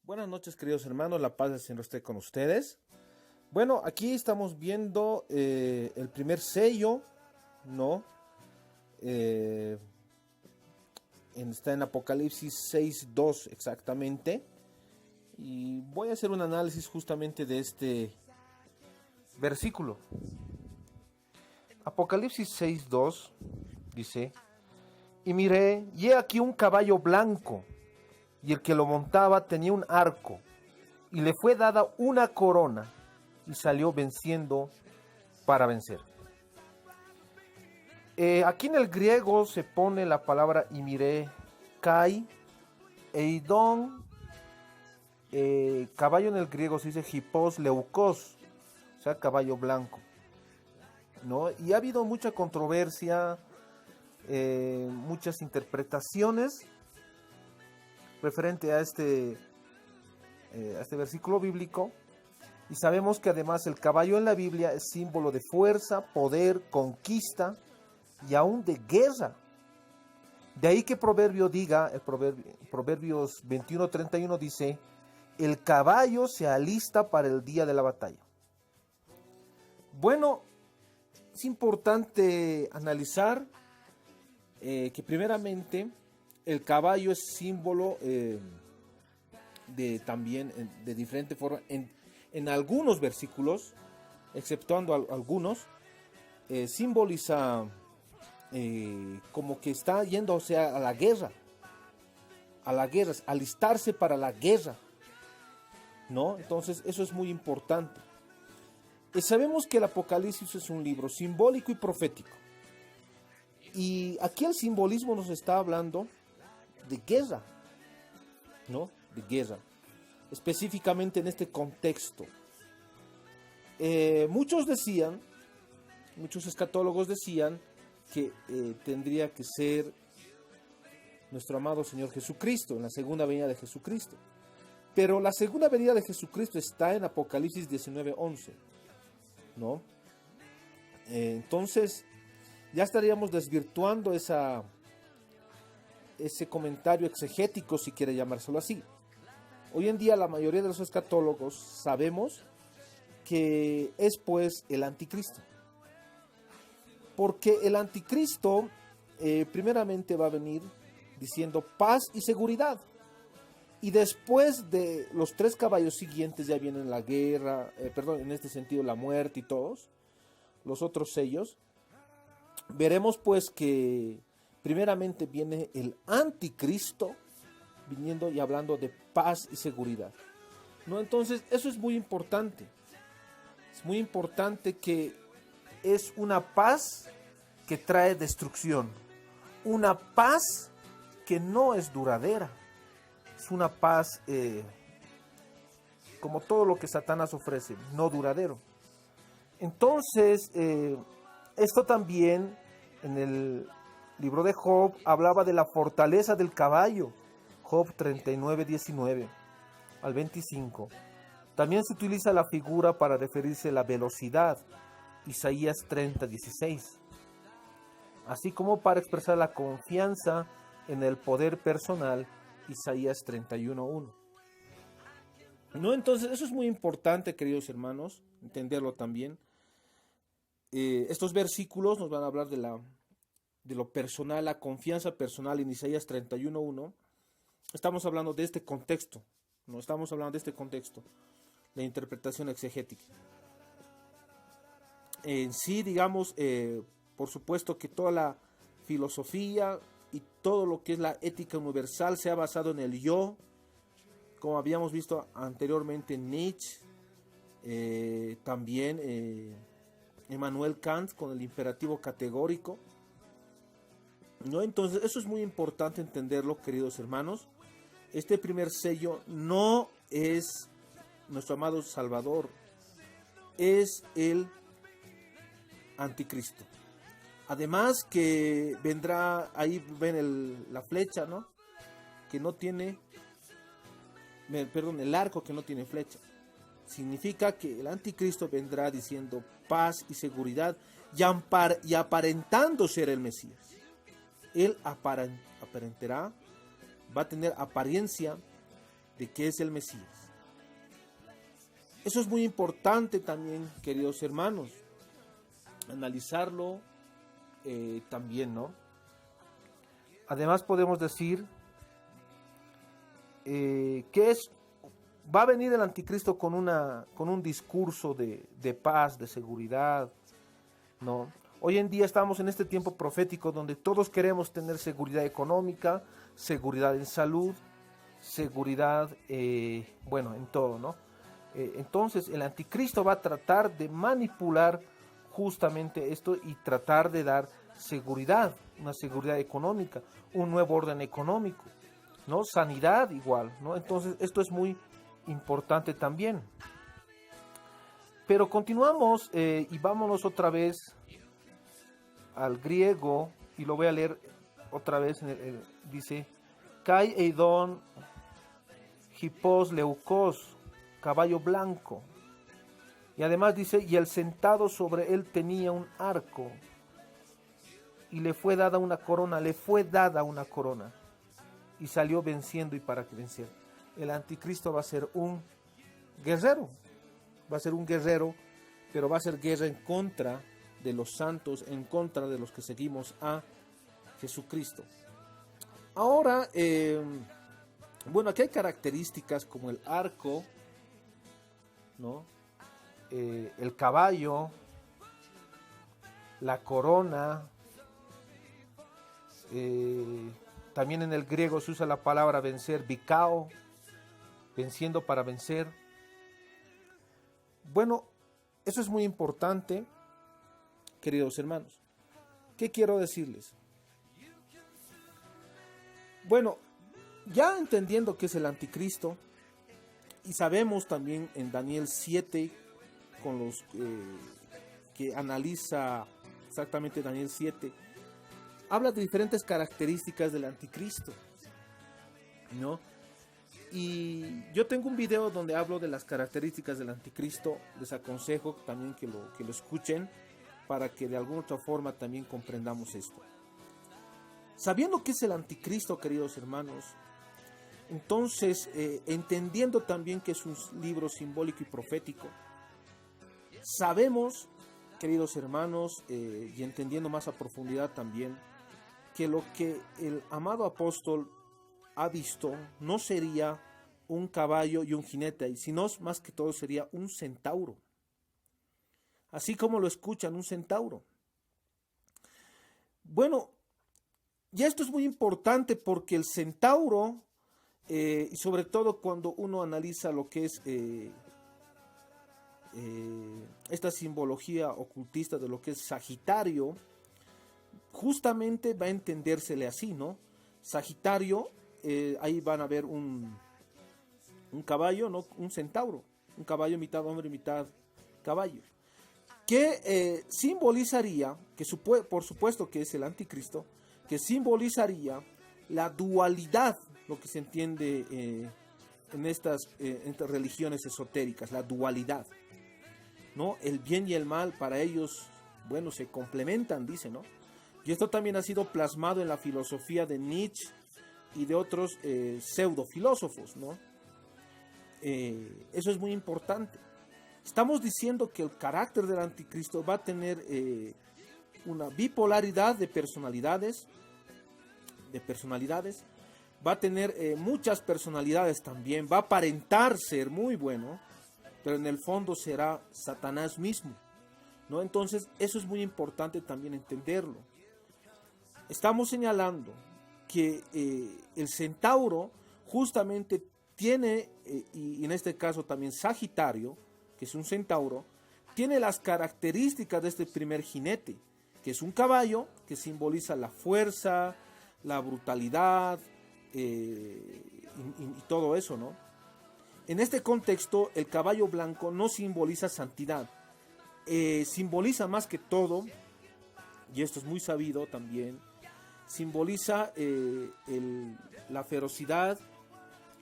Buenas noches, queridos hermanos, la paz del Señor esté con ustedes. Bueno, aquí estamos viendo el primer sello, ¿no? Está en Apocalipsis 6:2 exactamente. Y voy a hacer un análisis justamente de este versículo. Apocalipsis 6:2 dice: Y miré, y he aquí un caballo blanco, y el que lo montaba tenía un arco, y le fue dada una corona, y salió venciendo para vencer. Aquí en el griego se pone la palabra y miré, kai, eidon, caballo en el griego se dice hippos leukos, o sea, caballo blanco, ¿no? Y ha habido mucha controversia, muchas interpretaciones referente a este versículo bíblico, y sabemos que además el caballo en la Biblia es símbolo de fuerza, poder, conquista y aún de guerra. De ahí que Proverbios 21:31 dice: el caballo se alista para el día de la batalla. Bueno, es importante analizar que primeramente el caballo es símbolo también de diferente forma en algunos versículos, exceptuando algunos, simboliza como que está yendo, o sea, a la guerra, alistarse para la guerra, ¿no? Entonces eso es muy importante. Sabemos que el Apocalipsis es un libro simbólico y profético, y aquí el simbolismo nos está hablando de guerra, ¿no? De guerra, específicamente en este contexto. Muchos escatólogos decían que tendría que ser nuestro amado Señor Jesucristo, en la segunda venida de Jesucristo. Pero la segunda venida de Jesucristo está en Apocalipsis 19:11, ¿no? Entonces ya estaríamos desvirtuando ese comentario exegético, si quiere llamárselo así. Hoy en día la mayoría de los escatólogos sabemos que es pues el anticristo. Porque el anticristo primeramente va a venir diciendo paz y seguridad. Y después de los 3 caballos siguientes ya vienen la guerra, en este sentido la muerte y todos los otros sellos. Veremos pues que primeramente viene el anticristo, viniendo y hablando de paz y seguridad, ¿no? Entonces eso es muy importante. Es muy importante que es una paz que trae destrucción, una paz que no es duradera, es una paz como todo lo que Satanás ofrece, no duradero. Entonces esto también en el libro de Job hablaba de la fortaleza del caballo, Job 39:19 al 25. También se utiliza la figura para referirse a la velocidad, Isaías 30:16, así como para expresar la confianza en el poder personal, Isaías 31:1. ¿No? Entonces eso es muy importante, queridos hermanos, entenderlo también. Estos versículos nos van a hablar de lo personal, la confianza personal en Isaías 31:1. Estamos hablando de este contexto, no estamos hablando de este contexto, la interpretación exegética. En sí, digamos, por supuesto que toda la filosofía y todo lo que es la ética universal se ha basado en el yo, como habíamos visto anteriormente en Nietzsche, también Immanuel Kant con el imperativo categórico, ¿no? Entonces eso es muy importante entenderlo, queridos hermanos. Este primer sello no es nuestro amado Salvador, es el anticristo. Además que vendrá, ahí ven la flecha, ¿no? Que no tiene, el arco que no tiene flecha. Significa que el anticristo vendrá diciendo paz y seguridad y aparentando ser el Mesías. Él aparentará, va a tener apariencia de que es el Mesías. Eso es muy importante también, queridos hermanos, analizarlo también, ¿no? Además podemos decir va a venir el anticristo con un discurso de paz, de seguridad, ¿no? Hoy en día estamos en este tiempo profético donde todos queremos tener seguridad económica, seguridad en salud, seguridad, en todo, ¿no? Entonces el anticristo va a tratar de manipular justamente esto y tratar de dar seguridad, una seguridad económica, un nuevo orden económico, ¿no? Sanidad igual, ¿no? Entonces esto es muy importante también. Pero continuamos y vámonos otra vez al griego y lo voy a leer otra vez. Dice, Kai Eidon Hippos Leucos, caballo blanco. Y además dice, y el sentado sobre él tenía un arco y le fue dada una corona, y salió venciendo y para que venciera. El anticristo va a ser un guerrero, pero va a ser guerra en contra de los santos, en contra de los que seguimos a Jesucristo. Ahora, aquí hay características como el arco, ¿no? El caballo, la corona, también en el griego se usa la palabra vencer, vikao, venciendo para vencer. Bueno, eso es muy importante, queridos hermanos. ¿Qué quiero decirles? Bueno, ya entendiendo qué es el anticristo, y sabemos también en Daniel 7, con los que analiza exactamente Daniel 7, habla de diferentes características del anticristo, ¿no? Y yo tengo un video donde hablo de las características del anticristo. Les aconsejo también que lo escuchen para que de alguna otra forma también comprendamos esto. Sabiendo qué es el anticristo, queridos hermanos, entonces entendiendo también que es un libro simbólico y profético, sabemos, queridos hermanos, y entendiendo más a profundidad también, que lo que el amado apóstol ha visto no sería un caballo y un jinete, sino más que todo sería un centauro. Así como lo escuchan, un centauro. Bueno, y esto es muy importante porque el centauro, y sobre todo cuando uno analiza lo que es esta simbología ocultista de lo que es Sagitario, justamente va a entendérsele así, ¿no? Sagitario, ahí van a ver un caballo, ¿no? Un centauro, un caballo mitad hombre, mitad caballo, que simbolizaría, por supuesto que es el anticristo, que simbolizaría la dualidad, lo que se entiende en estas religiones esotéricas, la dualidad, ¿no? El bien y el mal para ellos, bueno, se complementan, dice, ¿no? Y esto también ha sido plasmado en la filosofía de Nietzsche y de otros pseudofilósofos, ¿no? Eso es muy importante. Estamos diciendo que el carácter del anticristo va a tener una bipolaridad de personalidades, va a tener muchas personalidades también, va a aparentar ser muy bueno, pero en el fondo será Satanás mismo, ¿no? Entonces eso es muy importante también entenderlo. Estamos señalando que el centauro justamente tiene, y en este caso también Sagitario, que es un centauro, tiene las características de este primer jinete, que es un caballo que simboliza la fuerza, la brutalidad y todo eso, ¿no? En este contexto, el caballo blanco no simboliza santidad, simboliza más que todo, y esto es muy sabido también, simboliza la ferocidad,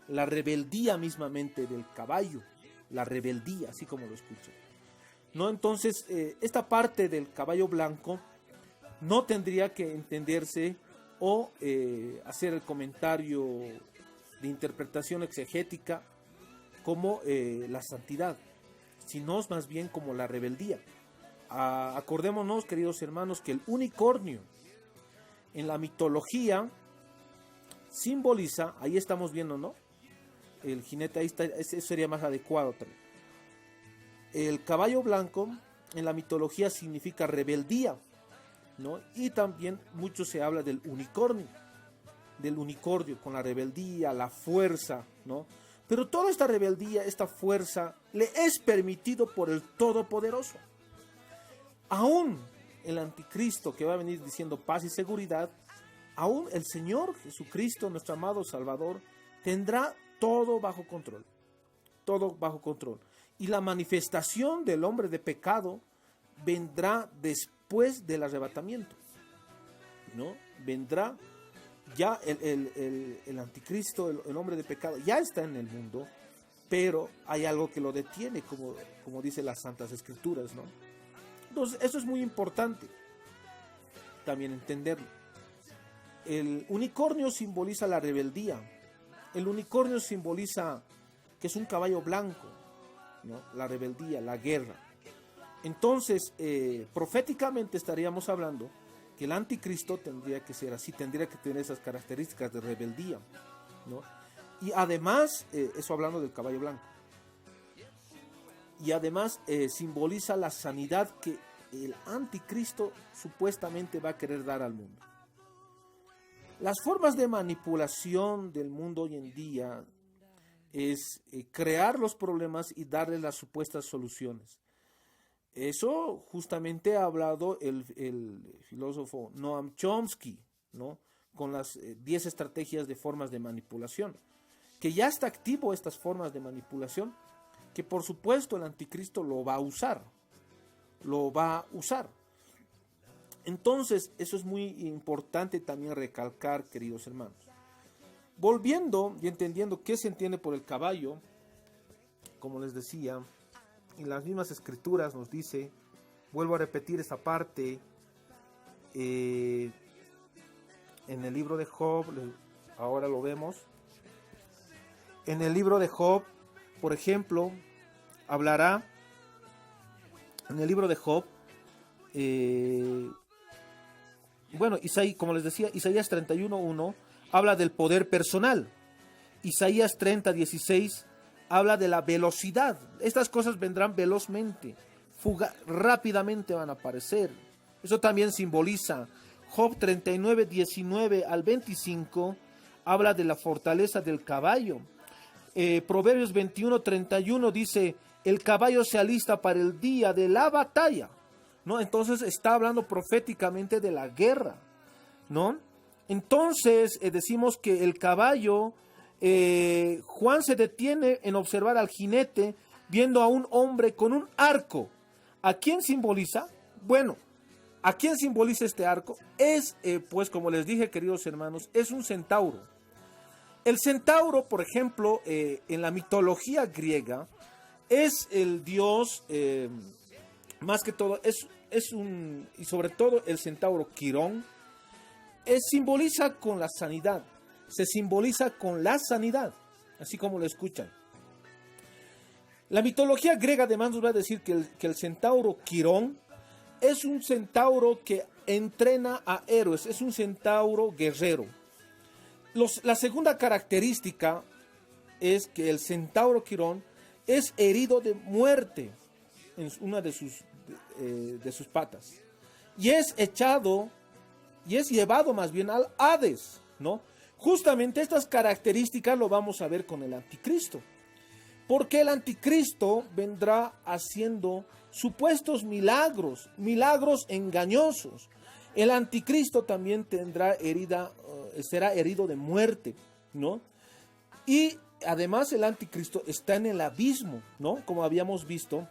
la rebeldía mismamente del caballo, la rebeldía, así como lo escucho, ¿no? Entonces, esta parte del caballo blanco no tendría que entenderse o hacer el comentario de interpretación exegética como la santidad, sino más bien como la rebeldía. Acordémonos, queridos hermanos, que el unicornio en la mitología simboliza, ahí estamos viendo, ¿no? El jinete, ahí está, ese sería más adecuado también. El caballo blanco en la mitología significa rebeldía, ¿no? Y también mucho se habla del unicornio con la rebeldía, la fuerza, ¿no? Pero toda esta rebeldía, esta fuerza, le es permitido por el Todopoderoso. Aún el anticristo que va a venir diciendo paz y seguridad, aún el Señor Jesucristo, nuestro amado Salvador, tendrá todo bajo control. Todo bajo control. Y la manifestación del hombre de pecado vendrá después del arrebatamiento, ¿no? Vendrá ya el anticristo, el hombre de pecado, ya está en el mundo, pero hay algo que lo detiene, como dicen las Santas Escrituras, ¿no? Entonces, eso es muy importante también entenderlo. El unicornio simboliza la rebeldía. El unicornio simboliza que es un caballo blanco, ¿no? La rebeldía, la guerra. Entonces, proféticamente estaríamos hablando que el anticristo tendría que ser así, tendría que tener esas características de rebeldía, ¿no? Y además, eso hablando del caballo blanco, y además simboliza la sanidad que el anticristo supuestamente va a querer dar al mundo. Las formas de manipulación del mundo hoy en día es crear los problemas y darle las supuestas soluciones. Eso justamente ha hablado el filósofo Noam Chomsky, ¿no? Con las 10 estrategias de formas de manipulación, que ya está activo estas formas de manipulación, que por supuesto el anticristo lo va a usar. Entonces, eso es muy importante también recalcar, queridos hermanos. Volviendo y entendiendo qué se entiende por el caballo, como les decía, en las mismas escrituras nos dice, vuelvo a repetir esta parte, en el libro de Job, ahora lo vemos, en el libro de Job, por ejemplo, hablará, en el libro de Job, como les decía, Isaías 31:1 habla del poder personal, Isaías 30:16 habla de la velocidad. Estas cosas vendrán velozmente, rápidamente van a aparecer. Eso también simboliza. Job 39:19 al 25 habla de la fortaleza del caballo. Proverbios 21:31 dice, el caballo se alista para el día de la batalla, ¿no? Entonces está hablando proféticamente de la guerra, ¿no? Entonces decimos que el caballo, Juan se detiene en observar al jinete viendo a un hombre con un arco. ¿A quién simboliza? Bueno, ¿a quién simboliza este arco? Es, pues como les dije, queridos hermanos, es un centauro. El centauro, por ejemplo, en la mitología griega, es el dios, más que todo, y sobre todo el centauro Quirón, simboliza con la sanidad, se simboliza con la sanidad, así como lo escuchan. La mitología griega además nos va a decir que el centauro Quirón es un centauro que entrena a héroes, es un centauro guerrero. La segunda característica es que el centauro Quirón es herido de muerte en una de sus patas y es llevado más bien al Hades, ¿no? Justamente estas características lo vamos a ver con el anticristo, porque el anticristo vendrá haciendo supuestos milagros engañosos. El anticristo también será herido de muerte, ¿no? Y además el anticristo está en el abismo, ¿no? Como habíamos visto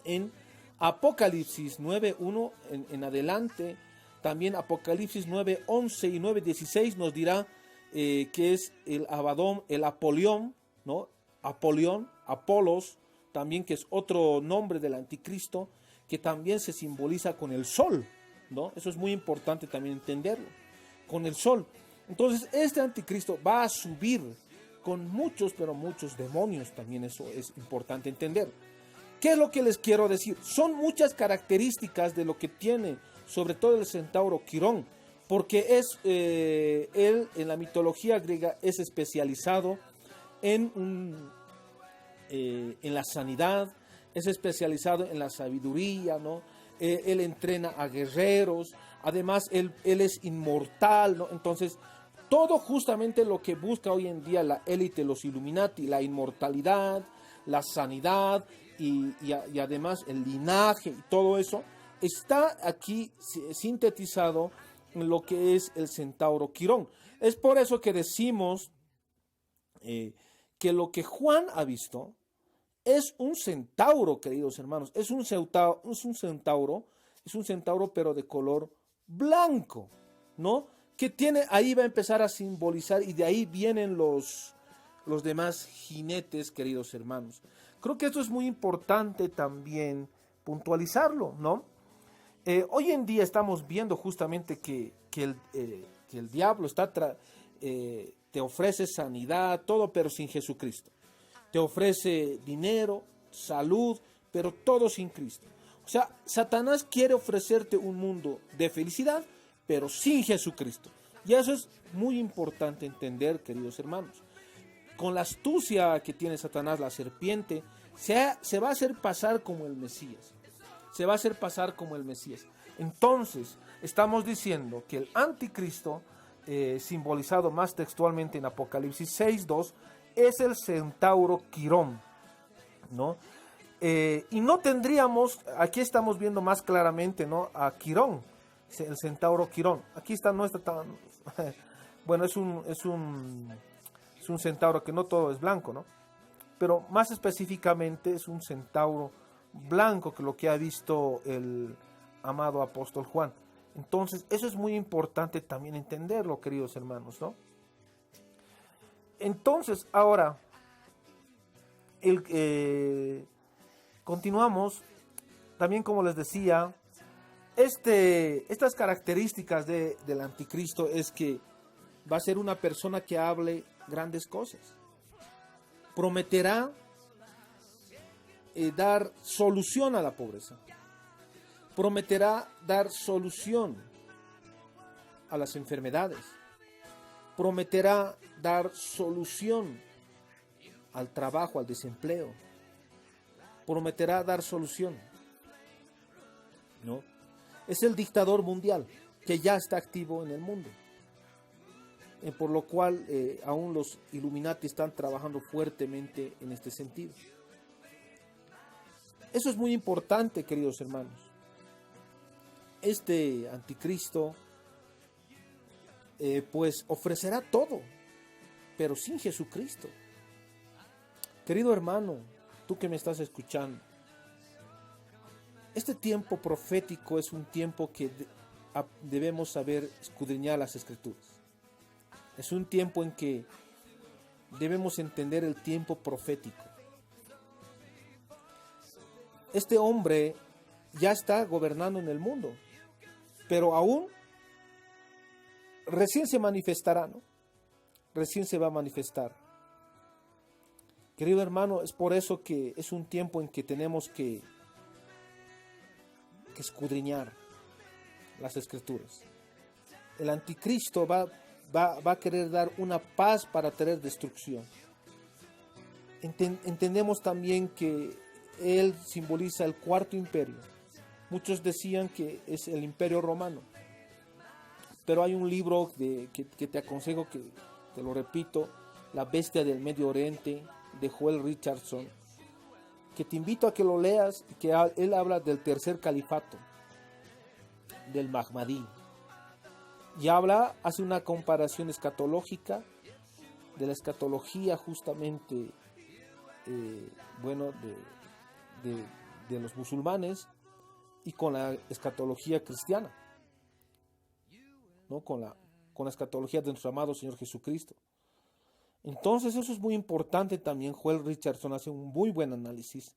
en Apocalipsis 9:1 en adelante, también Apocalipsis 9:11 y 9:16 nos dirá que es el Abadón, el Apolión, ¿no? Apolos, también, que es otro nombre del anticristo, que también se simboliza con el sol, ¿no? Eso es muy importante también entenderlo, con el sol. Entonces este anticristo va a subir con muchos, pero muchos demonios. También eso es importante entender. ¿Qué es lo que les quiero decir? Son muchas características de lo que tiene, sobre todo el centauro Quirón, porque él en la mitología griega es especializado en la sanidad, es especializado en la sabiduría, ¿no? Él entrena a guerreros, además él es inmortal, ¿no? Entonces, todo justamente lo que busca hoy en día la élite, los Illuminati, la inmortalidad, la sanidad y además el linaje y todo eso, está aquí sintetizado en lo que es el centauro Quirón. Es por eso que decimos que lo que Juan ha visto es un centauro, queridos hermanos, es un centauro, pero de color blanco, ¿no? Que tiene, ahí va a empezar a simbolizar, y de ahí vienen los demás jinetes, queridos hermanos. Creo que esto es muy importante también puntualizarlo, ¿no? Hoy en día estamos viendo justamente que el diablo te ofrece sanidad, todo, pero sin Jesucristo. Te ofrece dinero, salud, pero todo sin Cristo. O sea, Satanás quiere ofrecerte un mundo de felicidad, pero sin Jesucristo. Y eso es muy importante entender, queridos hermanos. Con la astucia que tiene Satanás, la serpiente, se va a hacer pasar como el Mesías. Se va a hacer pasar como el Mesías. Entonces, estamos diciendo que el anticristo, simbolizado más textualmente en Apocalipsis 6:2, es el centauro Quirón, ¿no? Y no tendríamos, aquí estamos viendo más claramente, ¿no?, a Quirón, el centauro Quirón. Aquí no está tan, bueno, es un centauro que no todo es blanco, ¿no? Pero más específicamente es un centauro blanco, que lo que ha visto el amado apóstol Juan. Entonces, eso es muy importante también entenderlo, queridos hermanos, ¿no? Entonces, ahora, continuamos, también como les decía, estas características del anticristo es que va a ser una persona que hable grandes cosas. Prometerá dar solución a la pobreza. Prometerá dar solución a las enfermedades. Prometerá dar solución al trabajo, al desempleo. Prometerá dar solución, ¿no? Es el dictador mundial que ya está activo en el mundo. Por lo cual aún los Illuminati están trabajando fuertemente en este sentido. Eso es muy importante, queridos hermanos. Este anticristo pues ofrecerá todo, pero sin Jesucristo. Querido hermano, tú que me estás escuchando, este tiempo profético es un tiempo que debemos saber escudriñar las Escrituras. Es un tiempo en que debemos entender el tiempo profético. Este hombre ya está gobernando en el mundo, pero aún recién se manifestará, ¿no? Recién se va a manifestar. Querido hermano, es por eso que es un tiempo en que tenemos que escudriñar las Escrituras. El anticristo va a querer dar una paz para traer destrucción. Entendemos también que él simboliza el cuarto imperio. Muchos decían que es el imperio romano, pero hay un libro que te aconsejo, que te lo repito, La bestia del Medio Oriente, de Joel Richardson, que te invito a que lo leas, y que él habla del tercer califato, del Mahmadí, y hace una comparación escatológica de la escatología justamente de los musulmanes y con la escatología cristiana, ¿no? Con la escatología de nuestro amado Señor Jesucristo. Entonces eso es muy importante también. Joel Richardson hace un muy buen análisis,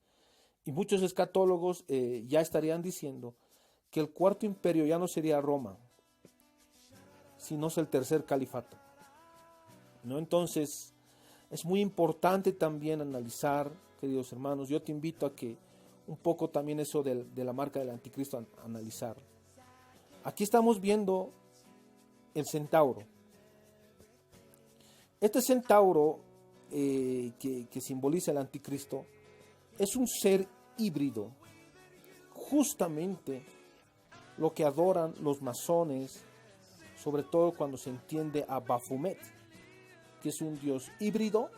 y muchos escatólogos ya estarían diciendo que el cuarto imperio ya no sería Roma, sino es el tercer califato, ¿no? Entonces Es muy importante también analizar, queridos hermanos, yo te invito a que un poco también eso de la marca del anticristo analizar. Aquí estamos viendo el centauro. Este centauro que simboliza el anticristo es un ser híbrido, justamente lo que adoran los masones, sobre todo cuando se entiende a Baphomet, que es un dios híbrido.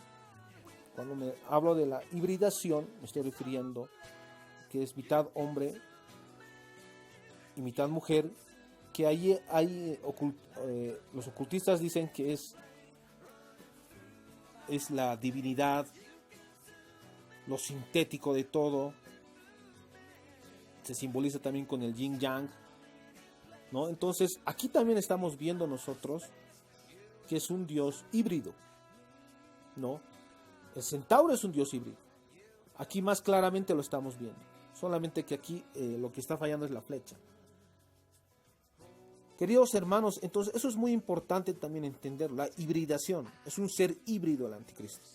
Cuando me hablo de la hibridación, me estoy refiriendo que es mitad hombre y mitad mujer, que ahí hay los ocultistas dicen que es la divinidad, lo sintético de todo. Se simboliza también con el yin yang, ¿no? Entonces aquí también estamos viendo nosotros que es un dios híbrido, ¿no? El centauro es un dios híbrido. Aquí más claramente lo estamos viendo. Solamente que aquí lo que está fallando es la flecha. Queridos hermanos, entonces eso es muy importante también entender, la hibridación. Es un ser híbrido el anticristo.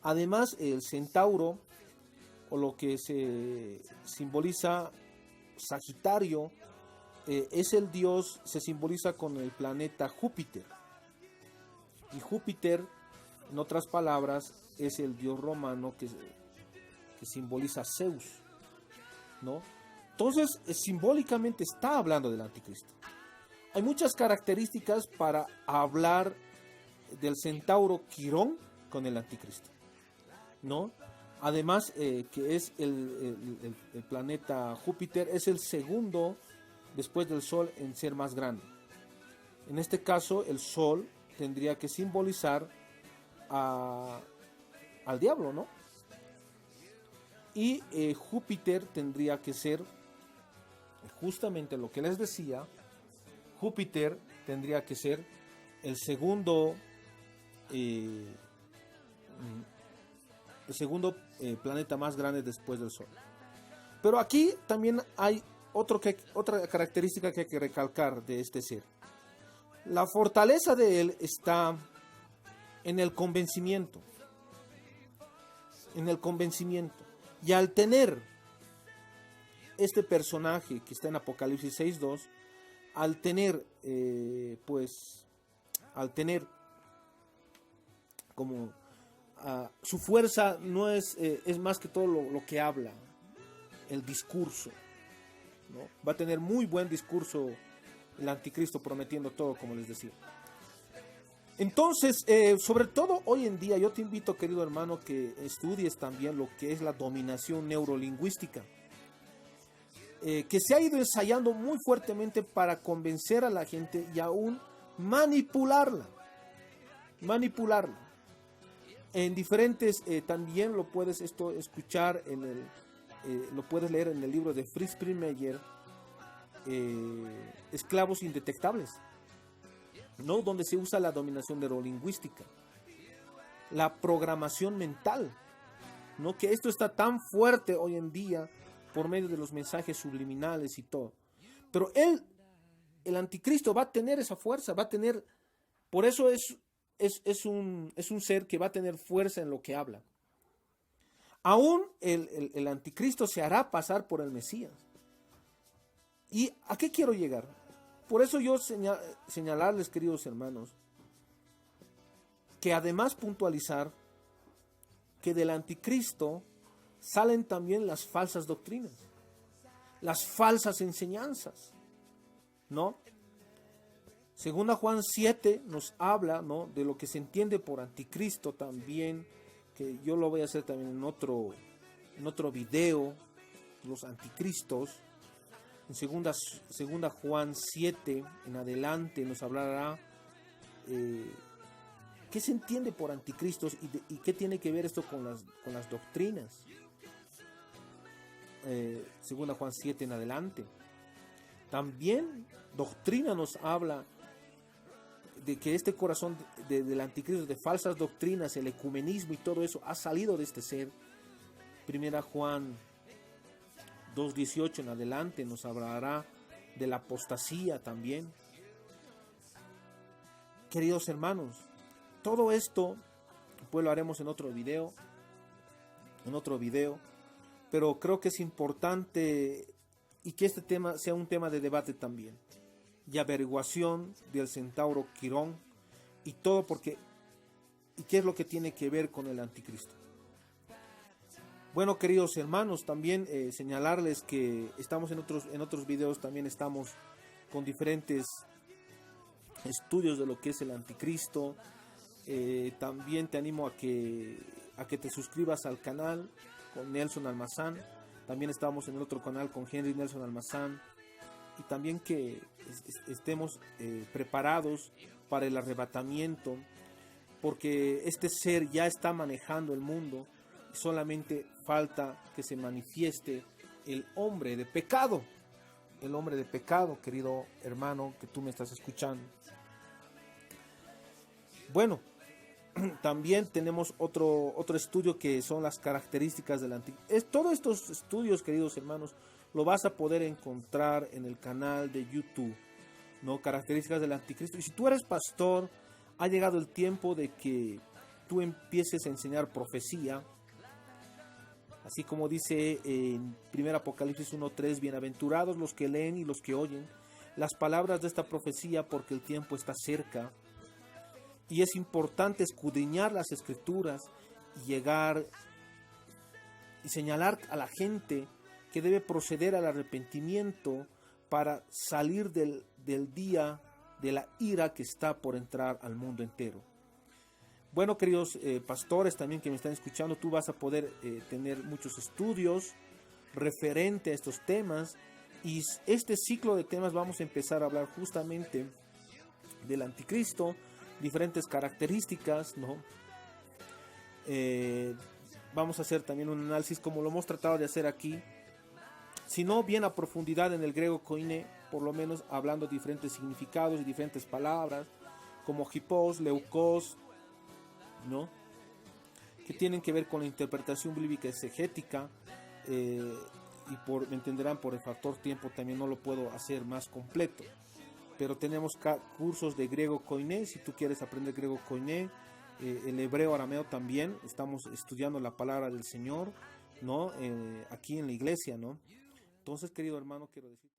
Además, el centauro, o lo que se simboliza Sagitario, es el dios, se simboliza con el planeta Júpiter. Y Júpiter, en otras palabras, es el dios romano que simboliza Zeus, ¿no? Entonces, simbólicamente está hablando del anticristo. Hay muchas características para hablar del centauro Quirón con el anticristo, ¿no? Además, que es el planeta Júpiter, es el segundo después del Sol en ser más grande. En este caso, el Sol tendría que simbolizar al diablo, ¿no? Y Júpiter tendría que ser justamente lo que les decía. Júpiter tendría que ser el segundo planeta más grande después del Sol. Pero aquí también hay otra característica que hay que recalcar de este ser. La fortaleza de él está en el convencimiento. En el convencimiento. Y al tener este personaje que está en Apocalipsis 6.2, al tener como su fuerza no es más que todo lo que habla, el discurso, ¿no? Va a tener muy buen discurso el anticristo, prometiendo todo, como les decía. Entonces, sobre todo hoy en día, yo te invito, querido hermano, que estudies también lo que es la dominación neurolingüística, que se ha ido ensayando muy fuertemente para convencer a la gente y aún manipularla. En diferentes, también lo puedes escuchar lo puedes leer en el libro de Fritz Springmeier, Esclavos Indetectables, ¿no? Donde se usa la dominación neurolingüística, la programación mental, ¿no? Que esto está tan fuerte hoy en día por medio de los mensajes subliminales y todo. Pero el anticristo va a tener esa fuerza, va a tener, por eso es un ser que va a tener fuerza en lo que habla. Aún el anticristo se hará pasar por el Mesías. ¿Y a qué quiero llegar? Por eso yo señalarles, queridos hermanos, que además puntualizar que del anticristo salen también las falsas doctrinas, las falsas enseñanzas, ¿no? Segunda Juan 7 nos habla, ¿no?, de lo que se entiende por anticristo también, que yo lo voy a hacer también en otro video, los anticristos. En segunda Juan 7 en adelante nos hablará qué se entiende por anticristos y qué tiene que ver esto con las doctrinas. Segunda Juan 7 en adelante. También doctrina nos habla de que este corazón del anticristo, de falsas doctrinas, el ecumenismo y todo eso ha salido de este ser. Primera Juan 2.18 en adelante nos hablará de la apostasía también. Queridos hermanos, todo esto pues lo haremos en otro video, pero creo que es importante y que este tema sea un tema de debate también, y averiguación del centauro Quirón, y todo y qué es lo que tiene que ver con el anticristo. Bueno, queridos hermanos, también señalarles que estamos en otros videos, también estamos con diferentes estudios de lo que es el anticristo. También te animo a que te suscribas al canal con Nelson Almazán. También estamos en el otro canal con Henry Nelson Almazán. Y también que estemos preparados para el arrebatamiento, porque este ser ya está manejando el mundo y solamente falta que se manifieste el hombre de pecado. El hombre de pecado, querido hermano que tú me estás escuchando. Bueno, también tenemos otro estudio que son las características del anticristo. Todos estos estudios, queridos hermanos, lo vas a poder encontrar en el canal de YouTube, ¿no? Características del anticristo. Y si tú eres pastor, ha llegado el tiempo de que tú empieces a enseñar profecía. Así como dice en 1 Apocalipsis 1:3, bienaventurados los que leen y los que oyen las palabras de esta profecía, porque el tiempo está cerca. Y es importante escudriñar las escrituras y llegar y señalar a la gente que debe proceder al arrepentimiento para salir del día de la ira que está por entrar al mundo entero. Bueno, queridos pastores también que me están escuchando, tú vas a poder tener muchos estudios referente a estos temas, y este ciclo de temas vamos a empezar a hablar justamente del anticristo, diferentes características, ¿no? Vamos a hacer también un análisis como lo hemos tratado de hacer aquí, si no bien a profundidad en el griego koine, por lo menos hablando de diferentes significados y diferentes palabras como hipos, leucos, ¿no? Que tienen que ver con la interpretación bíblica exegética, y me entenderán, por el factor tiempo también no lo puedo hacer más completo, pero tenemos cursos de griego koiné. Si tú quieres aprender griego koiné, el hebreo arameo también, estamos estudiando la palabra del Señor, ¿no? Aquí en la iglesia, ¿no? Entonces, querido hermano, quiero decir